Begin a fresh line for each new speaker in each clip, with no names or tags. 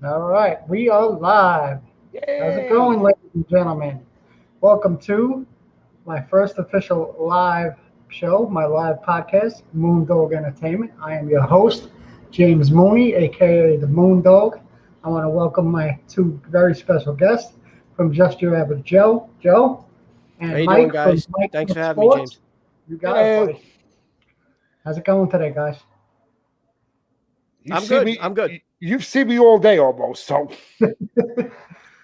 All right, we are live. How's it
Yay!
going, ladies and gentlemen? Welcome to my first official live show, my live podcast, Moondog Entertainment. I am your host, James Mooney, aka the Moondog. I want to welcome my two very special guests from Just Your Average Joe,
How
and
you doing,
Mike from
guys?
Mike
Thanks for having me,
Sports.
James.
You got it,
Hello.
buddy. How's it going today, guys?
You
I'm
see
good.
me,
I'm good.
You've seen me all day almost. So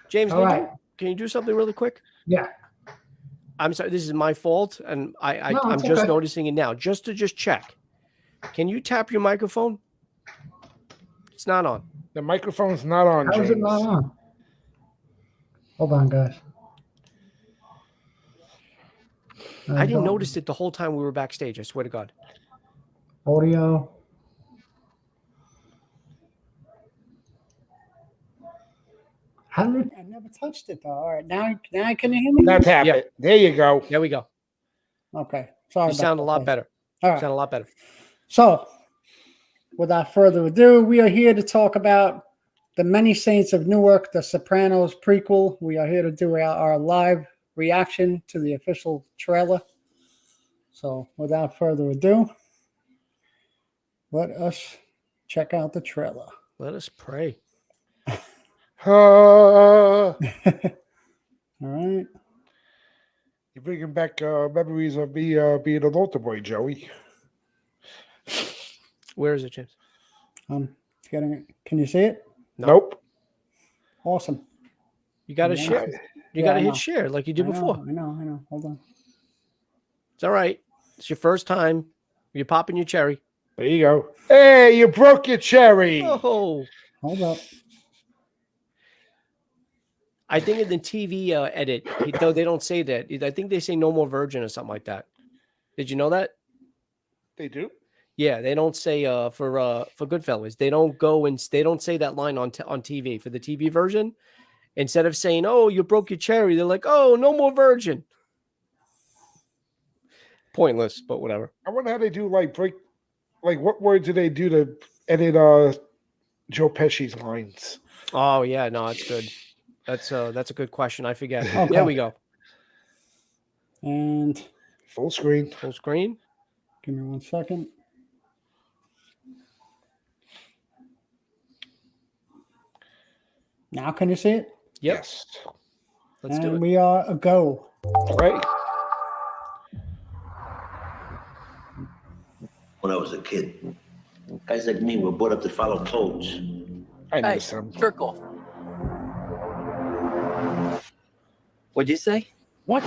James,
All right.
can you do something really quick?
Yeah.
I'm sorry, this is my fault, and
No,
I'm
it's
just
okay.
noticing it now. Just to check. Can you tap your microphone? It's not on.
the microphone's not on,
How is it not
James.
on? Hold on, guys.
I didn't notice it the whole time we were backstage. I swear to God.
Audio. How did I never touched it though? All right, now can you hear me?
Now tap
Yeah.
it. There you go.
There we go.
Okay, sorry.
You sound a lot better.
All
You
right.
sound a lot better.
So, without further ado, we are here to talk about the Many Saints of Newark, the Sopranos prequel. We are here to do our live reaction to the official trailer. So, without further ado, let us check out the trailer.
Let us pray.
All right.
You're bringing back memories of me being an altar boy, Joey.
Where is it, James?
Getting it. Can you see it?
No.
Nope.
Awesome.
You got to
Yeah.
share. You
Yeah,
got to
I
hit
know.
share like you did
I know,
before.
I know. Hold on.
It's all right. It's your first time. You're popping your cherry.
There you go. Hey, you broke your cherry.
Oh.
Hold up.
I think in the TV edit, though they don't say that. I think they say "no more virgin" or something like that. Did you know that?
They do.
Yeah, they don't say for Goodfellas. They don't go and they don't say that line on TV for the TV version. Instead of saying "oh, you broke your cherry," they're like "oh, no more virgin." Pointless, but whatever.
I wonder how they do what words do they do to edit Joe Pesci's lines?
Oh yeah, no, it's good. That's a good question. I forget.
Okay.
There we go.
And
Full screen.
Full screen.
give me 1 second. Now can you see it?
Yep.
Yes.
Let's
and
do it.
we are a go.
Right.
When I was a kid, guys like me were brought up to follow codes.
I
Hey,
miss him.
circle. What'd you say?
What?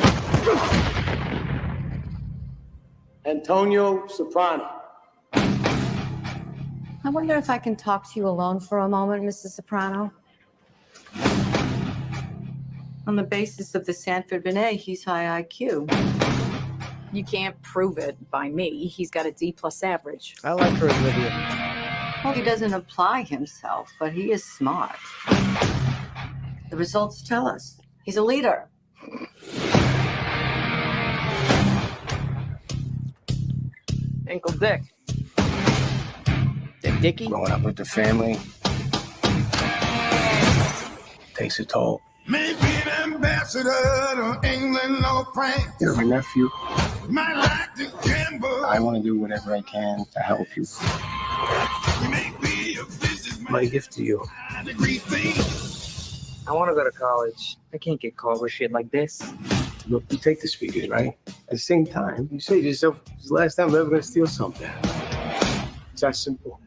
Antonio Soprano.
I wonder if I can talk to you alone for a moment, Mrs. Soprano. On the basis of the Sanford Binet, he's high IQ.
You can't prove it by me. He's got a D+ average.
I like her as Lydia.
Well, he doesn't apply himself, but he is smart. The results tell us he's a leader.
Uncle Dick.
Dickie.
Growing up with the family takes a toll.
Maybe an ambassador to England or France.
You're my nephew.
Might like to gamble.
I want to do whatever I can to help you.
Maybe a businessman.
My gift to you.
Degree thing.
I want to go to college. I can't get caught with shit like this.
Look, you take the speakers, right? At the same time, you say to yourself, "This is the last time I'm ever going to steal something." It's that simple.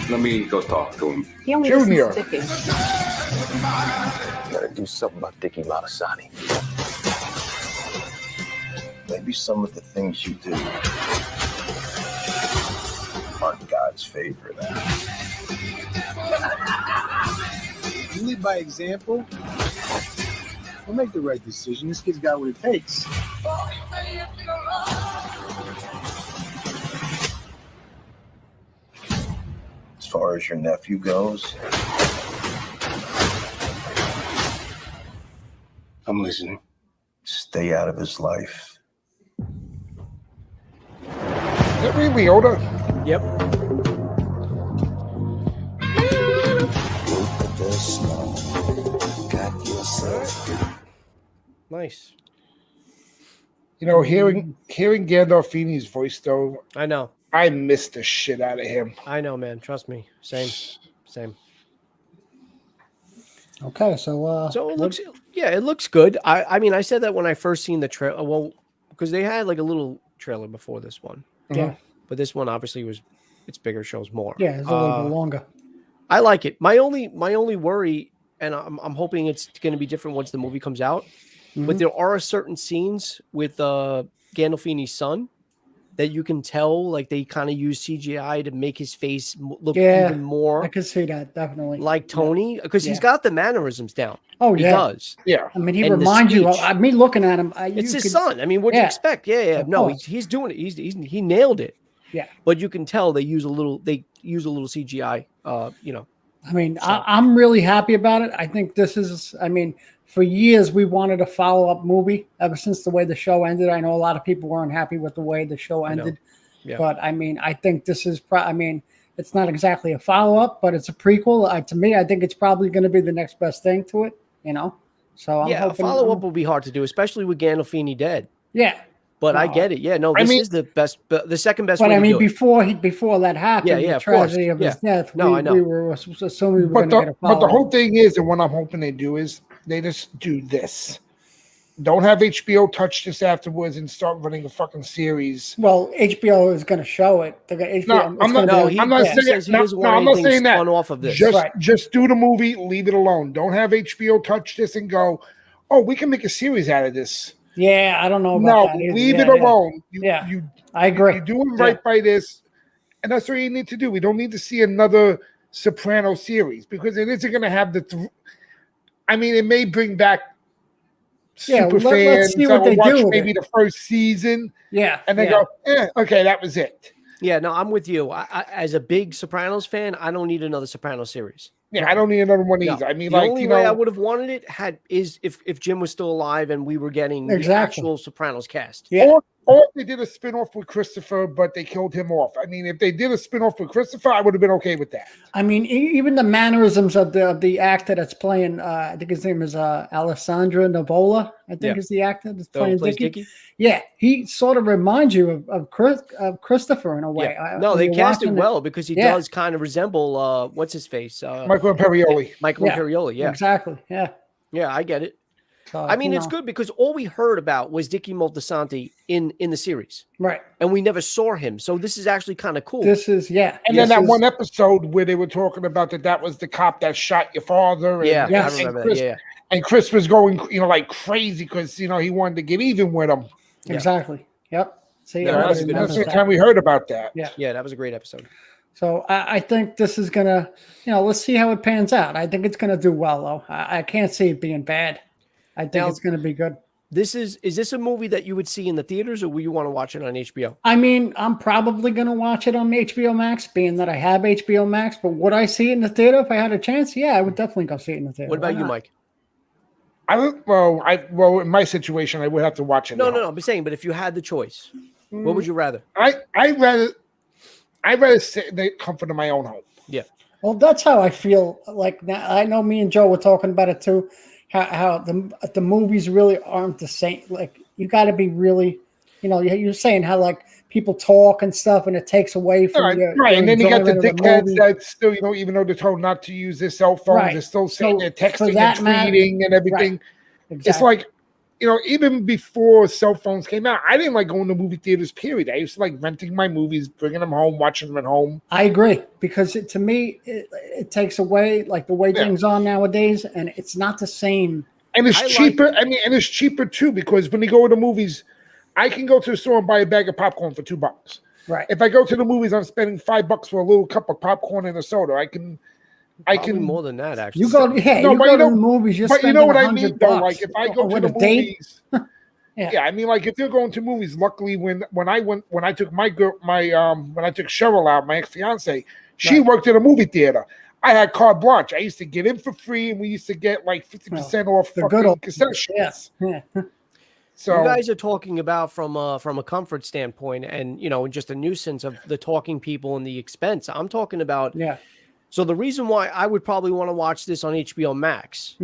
Let me go talk to him.
He only
Junior.
listens to Dickie.
Gotta do something about Dickie Malasani.
Maybe some of the things you do aren't God's favorite.
You lead by example. We'll make the right decision. This kid's got what it takes.
As far as your nephew goes,
I'm listening.
stay out of his life.
Is that really Leota?
Yep. Nice.
You know, hearing Gandolfini's voice though,
I know.
I miss the shit out of him.
I know, man. Trust me. Same.
Okay, so
So it looks, yeah, it looks good. I mean, I said that when I first seen the trailer. Well, because they had like a little trailer before this one.
yeah,
But this one obviously it's bigger, shows more.
yeah, it's a little bit longer.
I like it. My only worry, and I'm hoping it's going to be different once the movie comes out. But there are certain scenes with Gandolfini's son that you can tell, like they kind of use CGI to make his face look even more.
I could see that definitely.
Like Tony, because he's got the mannerisms down.
Oh
he
yeah,
does.
Yeah.
I mean, he
And the
reminds you.
speech.
Me looking at him,
It's his son. I mean, what do you expect? Yeah.
Of
No,
course.
he's doing it. He nailed it.
Yeah.
But you can tell they use a little CGI.
I mean, I'm really happy about it. I think this is. I mean, for years we wanted a follow-up movie ever since the way the show ended. I know a lot of people weren't happy with the way the show ended.
Yeah.
But I mean, I think this is. I mean, it's not exactly a follow-up, but it's a prequel. To me, I think it's probably going to be the next best thing to it. So I'm hoping,
a follow-up will be hard to do, especially with Gandolfini dead.
Yeah.
But I get it. Yeah, no, this is the best, the second best.
But
way
I mean,
to do it.
before that happened, the
of course.
tragedy of his death.
No, I know.
We were assuming we were going to get a
But the
follow-up.
whole thing is, and what I'm hoping they do is they just do this. Don't have HBO touch this afterwards and start running a fucking series.
Well, HBO is going to show it. HBO,
I'm not saying that.
Spun off of this.
Just do the movie, leave it alone. Don't have HBO touch this and go, oh, we can make a series out of this.
Yeah, I don't know about that.
Leave it alone.
I agree.
You're doing right by this, and that's what you need to do. We don't need to see another Soprano series because it isn't going to have the. I mean, it may bring back super fans.
Let's see what they
watch
do.
Maybe the first season.
Yeah,
and then go, okay, that was it.
Yeah, no, I'm with you. I, as a big Sopranos fan, I don't need another Sopranos series.
Yeah, I don't need another one either. I mean,
the only way I would have wanted it is if Jim was still alive and we were getting the actual Sopranos cast.
Yeah.
Or if they did a spinoff with Christopher, but they killed him off. I mean, if they did a spinoff with Christopher, I would have been okay with that.
I mean, even the mannerisms of the actor that's playing, I think his name is Alessandra Nivola, I think is the actor that's playing Dickie. Yeah, he sort of reminds you of Christopher in a way.
Yeah. No, they cast it well because he does kind of resemble, what's his face?
Michael Imperioli.
Michael Imperioli, yeah.
Exactly, yeah.
Yeah, I get it.
So,
I mean, it's good because all we heard about was Dickie Moltisanti in the series.
Right.
And we never saw him. So this is actually kind of cool.
This is,
And then that one episode where they were talking about that was the cop that shot your father. And,
I remember
Chris,
that. Yeah.
And Chris was going, like crazy because, he wanted to get even with him.
Exactly. Yep. See,
that's the time we heard about that.
Yeah.
Yeah, that was a great episode.
So I think this is going to, let's see how it pans out. I think it's going to do well, though. I can't see it being bad. I think it's going to be good.
Is this a movie that you would see in the theaters or will you want to watch it on HBO?
I mean, I'm probably going to watch it on HBO Max, being that I have HBO Max. But would I see it in the theater if I had a chance? Yeah, I would definitely go see it in the theater.
What about you, Mike?
Well, in my situation, I would have to watch it.
No. I'm saying, but if you had the choice, what would you rather?
I'd rather sit in the comfort of my own home.
Yeah.
Well, that's how I feel. Like now, I know me and Joe were talking about it too. How the movies really aren't the same. Like you got to be really, you're saying how like people talk and stuff, and it takes away from your
and then you got the
enjoyment of
dickheads that still, even though they're told not to use their cell phones, they're still saying they're texting and tweeting and everything.
Right.
It's like, even before cell phones came out, I didn't like going to movie theaters, period. I used to like renting my movies, bringing them home, watching them at home.
I agree, because to me, it takes away like the way things are nowadays, and it's not the same.
And it's cheaper. And it's cheaper too, because when you go to the movies, I can go to the store and buy a bag of popcorn for $2.
Right.
If I go to the movies, I'm spending $5 for a little cup of popcorn and a soda. I can
more than that actually.
You go to the movies.
But you know what I mean, though.
$100
like if I go to the movies, I mean, like if you're going to movies. Luckily, when I took when I took Cheryl out, my ex-fiance, she worked at a movie theater. I had carte blanche. I used to get in for free, and we used to get like 50% off
the
fucking
good old
concessions.
Yeah.
So
you guys are talking about from a comfort standpoint, and just a nuisance of the talking people and the expense. I'm talking about.
Yeah.
So the reason why I would probably want to watch this on HBO Max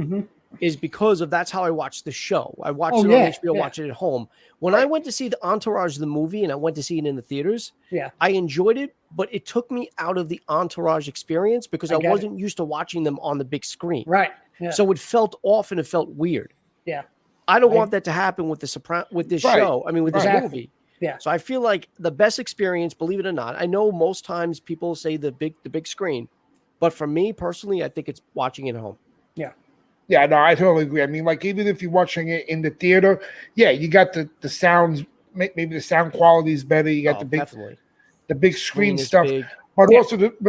is because that's how I watched the show. I watched it on HBO, watch it at home. When I went to see the Entourage the movie, and I went to see it in the theaters, I enjoyed it, but it took me out of the Entourage experience because I wasn't used to watching them on the big screen.
Right. Yeah.
So it felt off and it felt weird.
Yeah.
I don't want that to happen with this show. I mean, with this movie.
Yeah.
So I feel like the best experience, believe it or not, I know most times people say the big screen, but for me personally, I think it's watching it at home.
Yeah.
Yeah, no, I totally agree. I mean, like, even if you're watching it in the theater, you got the sounds, maybe the sound quality is better. You got the big screen stuff.
Big.
But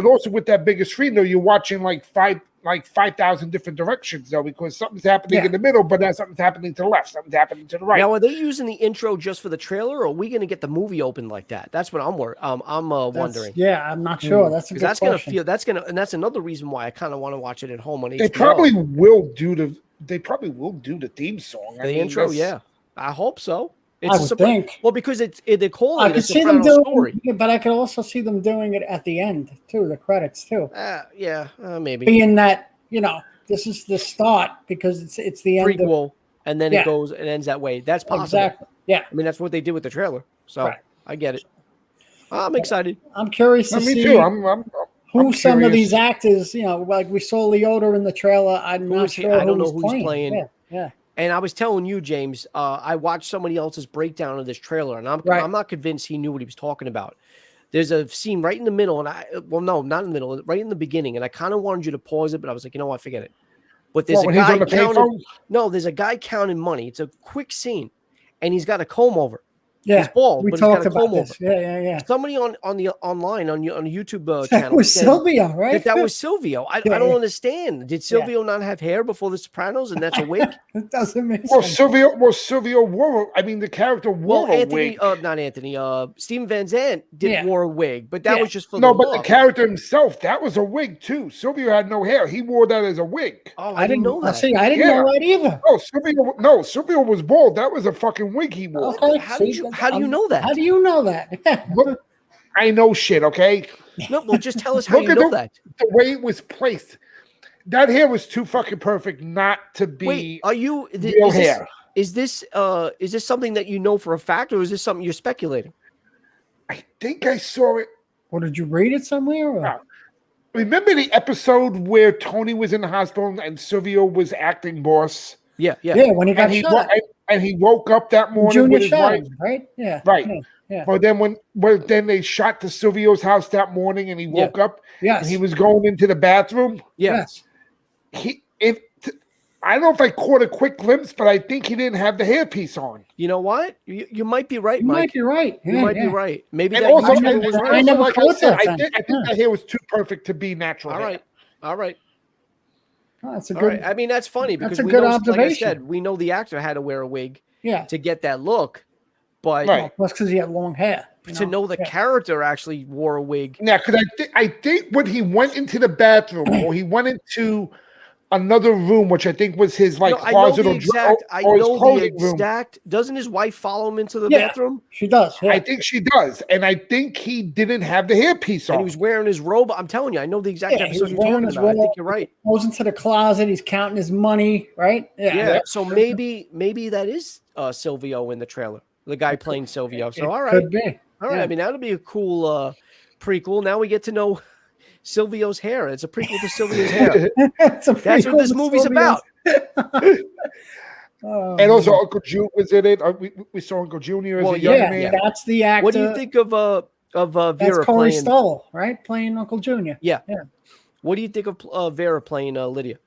also with that bigger screen though, you're watching like 5,000 different directions though, because something's happening in the middle, but then something's happening to the left, something's happening to the right.
Now, are they using the intro just for the trailer, or are we going to get the movie open like that? That's what I'm wondering.
Yeah, I'm not sure. That's a good question.
And that's another reason why I kind of want to watch it at home on HBO.
They probably will do the theme song.
The intro, yeah. I hope so.
I would think.
Well, because they're calling
I
it
could
a
see them
Soprano
doing,
story.
but I could also see them doing it at the end too, the credits too.
Maybe.
Being that, this is the start because it's the end
prequel, and then it ends that way. That's possible.
Exactly. Yeah.
I mean, that's what they did with the trailer. So I get it. I'm excited.
I'm curious to see.
Me too. I'm
who some of these actors, like we saw Leota in the trailer. I'm not sure.
I don't know who's playing.
Yeah.
And I was telling you, James, I watched somebody else's breakdown of this trailer, and I'm not convinced he knew what he was talking about. There's a scene right in the middle, and no, not in the middle, right in the beginning, and I kind of wanted you to pause it, but I was like, you know what, forget it. But there's a guy counting. No, there's a guy counting money. It's a quick scene, and he's got a comb over.
Yeah,
he's bald,
we
but
talked
he's got a comb
about this.
over.
Yeah.
Somebody on the YouTube channel.
That was Silvio, right?
That was Silvio. I don't understand. Did Silvio not have hair before The Sopranos, and that's a wig?
It doesn't make
sense. Silvio wore. I mean, the character wore a
wig. Not Anthony. Steven Van Zandt wore a wig, but that was just for
the character himself. That was a wig too. Silvio had no hair. He wore that as a wig.
Oh, I didn't know that.
See, I didn't know that either.
Oh, Silvio was bald. That was a fucking wig he wore.
Okay.
How do you know that?
How do you know that?
Look, I know shit, okay?
No, well, just tell us how you know that.
The way it was placed. That hair was too fucking perfect not to be real hair.
Is this something that you know for a fact, or is this something you're speculating?
I think I saw it.
Or did you read it somewhere? Or?
Remember the episode where Tony was in the hospital and Silvio was acting boss?
Yeah.
When he got shot.
And he woke up that morning
Junior
with his wife,
right? Yeah.
Right.
Yeah.
But then then they shot to Silvio's house that morning and he woke up.
Yes.
And he was going into the bathroom.
Yes.
I don't know if I caught a quick glimpse, but I think he didn't have the hairpiece on.
You know what? You might be right,
you
Mike.
Might be right.
You might be right. Maybe
and
that
also,
was right.
I never
like
caught
I said,
that.
I think that hair was too perfect to be natural.
All right.
Oh, that's a good.
I mean, that's funny because
that's a good observation.
Like I said, we know the actor had to wear a wig to get that look, but
that's because he had long hair.
To know the character actually wore a wig.
Yeah, because I think when he went into the bathroom or he went into another room, which I think was his closet or clothing room.
Doesn't his wife follow him into the bathroom?
She does. Yeah.
I think she does, and I think he didn't have the hairpiece on.
And he was wearing his robe. I'm telling you, I know the exact episode you're talking about. I think you're right.
Goes into the closet. He's counting his money. Right.
Yeah. So maybe that is Silvio in the trailer. The guy playing Silvio. So all right.
Could be.
All right. I mean, that'll be a cool prequel. Now we get to know Silvio's hair. It's a prequel to Silvio's hair. That's what this movie's about.
And also Uncle June was in it. We saw Uncle Junior as a young man.
That's the actor.
What do you think of Vera
that's Corey
playing?
Stoll, right? Playing Uncle Junior.
Yeah. What do you think of Vera playing Lydia?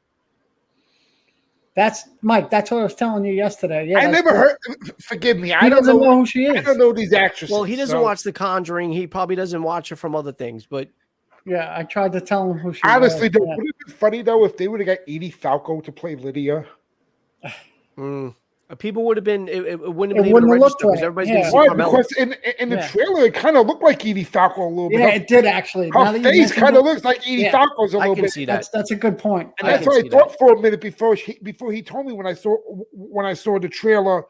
That's Mike. That's what I was telling you yesterday. Yeah,
I never heard. Forgive me. I
don't know who she is.
I don't know these actresses.
Well, he doesn't watch The Conjuring. He probably doesn't watch her from other things. But
yeah, I tried to tell him who she
honestly,
was.
Would it have been funny though if they would have got Edie Falco to play Lydia?
People would have been. It wouldn't have been able to register because everybody's going to see Carmella.
Because in the trailer, it kind of looked like Edie Falco a little bit.
Yeah, it did actually.
Her face kind of looks like Edie Falco's a little bit.
I can see that.
That's a good point.
And that's what I thought for a minute before he told me when I saw the trailer.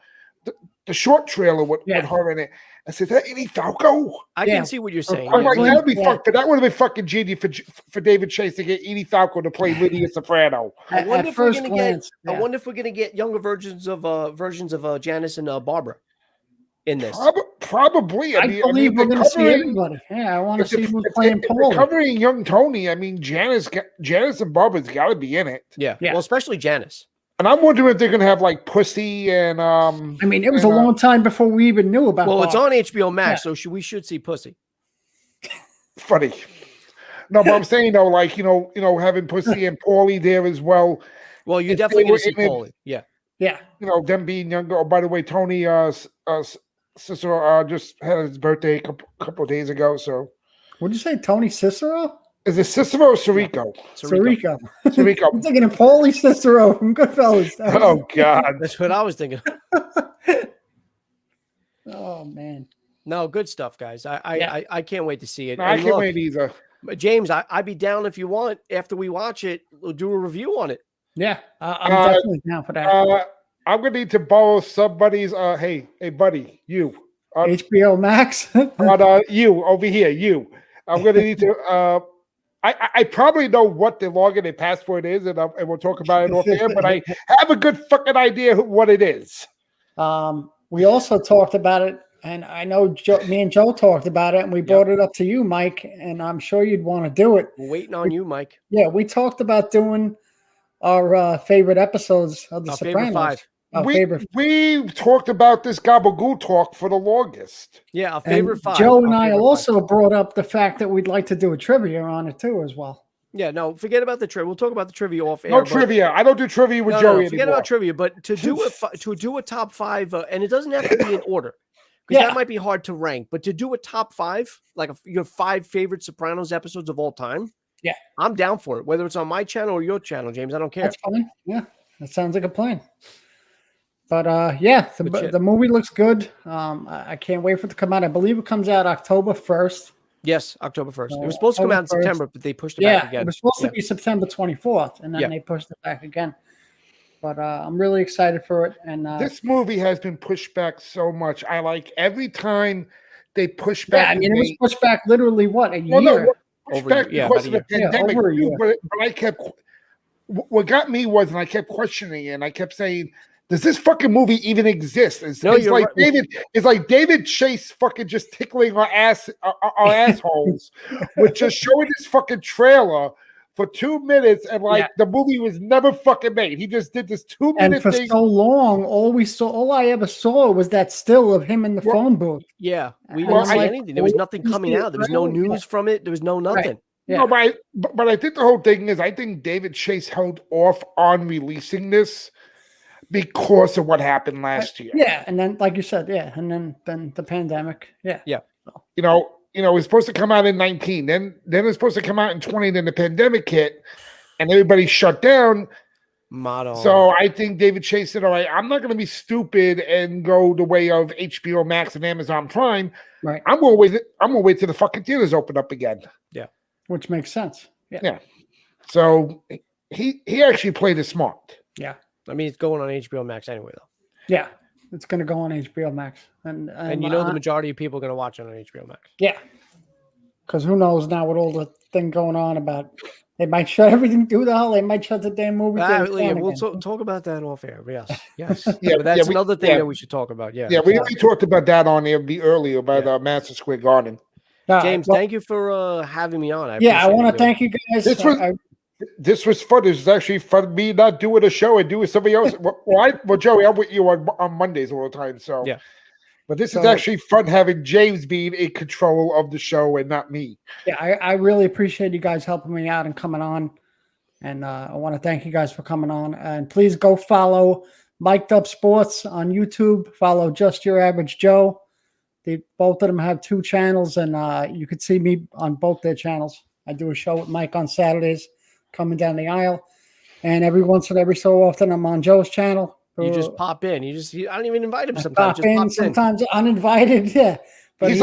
the short trailer with her in it. I said, "Is that Edie Falco?"
I can see what you're saying.
I'm like, that'd be fucked, but that would have been fucking genius for David Chase to get Edie Falco to play Lydia Soprano.
I wonder if we're gonna get younger versions of Janice and Barbara in this.
Probably.
I believe we're going to see everybody. Yeah, I want to see who's playing Paul.
Covering young Tony. I mean, Janice and Barbara's got to be in it.
Yeah. Well, especially Janice.
And I'm wondering if they're going to have like Pussy and
I mean, it was a long time before we even knew about.
Well, it's on HBO Max, so we should see Pussy.
Funny. No, but I'm saying though, like having Pussy and Paulie there as well.
Well, you're definitely going to see Paulie. Yeah.
Yeah.
Them being younger. Oh, by the way, Tony Cicero just had his birthday a couple of days ago. So,
what did you say, Tony Cicero?
Is it Cicero or Sirico?
Sirico.
I'm
thinking of Paulie Cicero from Goodfellas.
Oh God,
that's what I was thinking.
Oh man,
no, good stuff, guys. I can't wait to see it.
No, I can't wait either.
James, I'd be down if you want. After we watch it, we'll do a review on it.
Yeah, I'm definitely down for that.
I'm gonna need to borrow somebody's. Hey, buddy, you.
HBO Max.
You over here, you. I'm gonna need to. I probably know what the login and password is, and we'll talk about it off air. But I have a good fucking idea what it is.
We also talked about it, and I know me and Joe talked about it, and we brought it up to you, Mike, and I'm sure you'd want to do it.
We're waiting on you, Mike.
Yeah, we talked about doing our favorite episodes of The Sopranos.
We talked about this gabagool talk for the longest.
Yeah, our favorite 5.
Joe and I also brought up the fact that we'd like to do a trivia on it too, as well.
Yeah, no, forget about the trivia. We'll talk about the trivia off air.
No trivia. I don't do trivia with Joey anymore.
Forget about trivia, but to do a top 5, and it doesn't have to be in order, because that might be hard to rank. But to do a top 5, like your 5 favorite Sopranos episodes of all time, I'm down for it. Whether it's on my channel or your channel, James, I don't care.
That's fine. Yeah, that sounds like a plan. But the movie looks good. I can't wait for it to come out. I believe it comes out October 1st.
Yes, October 1st. It was supposed to come out in September, but they pushed it back again.
It was supposed to be September 24th, and then they pushed it back again. But I'm really excited for it. And
this movie has been pushed back so much. I like every time they push back.
Yeah, I mean, it was pushed back literally a year?
No, pushed back because of the pandemic. But I kept. What got me was, and I kept questioning it, and I kept saying, does this fucking movie even exist? It's like David Chase fucking just tickling our assholes with just showing this fucking trailer for 2 minutes, and the movie was never fucking made. He just did this 2-minute thing.
And for so long, all I ever saw was that still of him in the phone booth.
Yeah, we didn't see anything. There was nothing coming out. There was no news from it. There was no nothing.
Right. Yeah.
No, but I think the whole thing is, I think David Chase held off on releasing this because of what happened last year.
Yeah, and then like you said, and then the pandemic. Yeah.
It's supposed to come out in 19, then it's supposed to come out in 20, then the pandemic hit and everybody shut down. So I think David Chase said, all right, I'm not going to be stupid and go the way of HBO Max and Amazon Prime.
Right.
I'm going to wait till the fucking theaters open up again.
Yeah.
Which makes sense. Yeah.
So he actually played it smart.
Yeah.
I mean, it's going on HBO Max anyway, though.
Yeah, it's going to go on HBO Max, and
the majority of people are going to watch it on HBO Max.
Yeah, because who knows now with all the thing going on about they might shut everything. Who the hell? They might shut the damn movie.
We'll talk about that off air. Yes. But that's another thing that we should talk about. Yeah.
Yeah, we talked about that on air earlier about Madison Square Garden.
James, thank you for having me on.
I want to thank you guys.
This was fun. This was actually fun. Me not doing a show and doing something else. Well, Joey, I'm with you on Mondays all the time. So
yeah.
But this is actually fun having James being in control of the show and not me.
Yeah, I really appreciate you guys helping me out and coming on. And I want to thank you guys for coming on. And please go follow Mic'd Up Sports on YouTube. Follow Just Your Average Joe. Both of them have 2 channels, and you can see me on both their channels. I do a show with Mike on Saturdays, coming down the aisle, and every so often I'm on Joe's channel.
You just pop in. I don't even invite him sometimes.
Sometimes uninvited, yeah. But
he's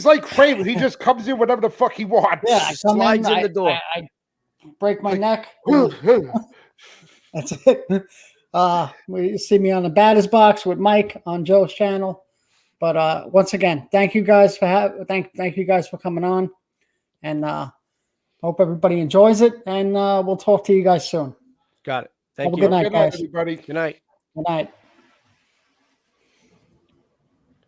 like Kramer. He just comes in whatever the fuck he wants.
Yeah, I come
slides in the door.
I break my neck. That's it. We see me on the Batters Box with Mike on Joe's channel. But once again, thank you guys for thank you guys for coming on, and hope everybody enjoys it. And we'll talk to you guys soon.
Got it. Thank
Have
you.
a good night, guys.
Everybody.
Good night.
Good night.